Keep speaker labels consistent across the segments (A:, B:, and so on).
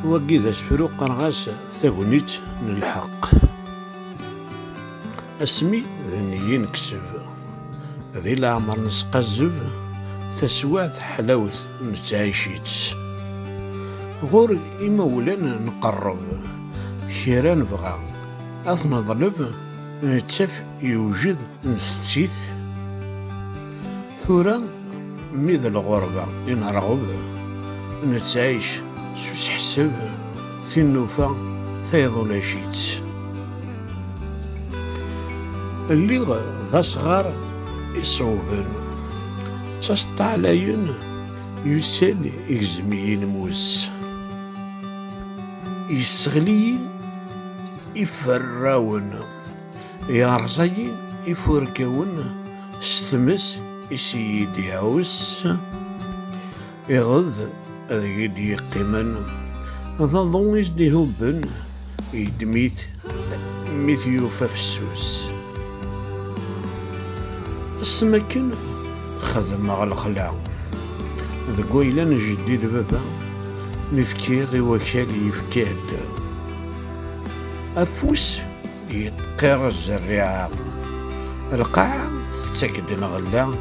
A: وكي ذا سفرو قرغاس تاغنيت نلحق اسمي ذنيي نكسب ذي العمر نسقزب تسوات حلاوة نتعيشيت غور إمولانا نقرب كيرا نبغى أث نضرب نتف يوجد نستيت ثورا ميد الغربة نرغب نتعيش سوس حسب في النوفا ثيض لاشيت اللي ذا صغار يصوبن تسطعلاين يسال إكزميين موس يسغليين يفراون يرزيين يفركون ستمس يسيد يعوس يغض أذيد يقيمن ذا ضو يزدي هبن يدميت ميت يوفى في السوس السمكن خدم على الخلع ذا إلا جديد بابا نفكي غي وكالي يفكاد أفوس يتقير الزريعة القاع تتاكد الغلا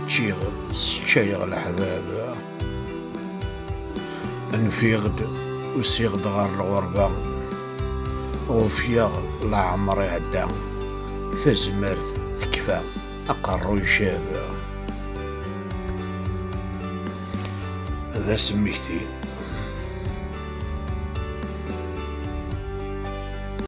A: تشيغ ستشايغ الحباب انفيغد وسيغد غار الغربة وفيغ لا عمر يعدا تزمرت تكفى أقرو يشاب ذا سميتي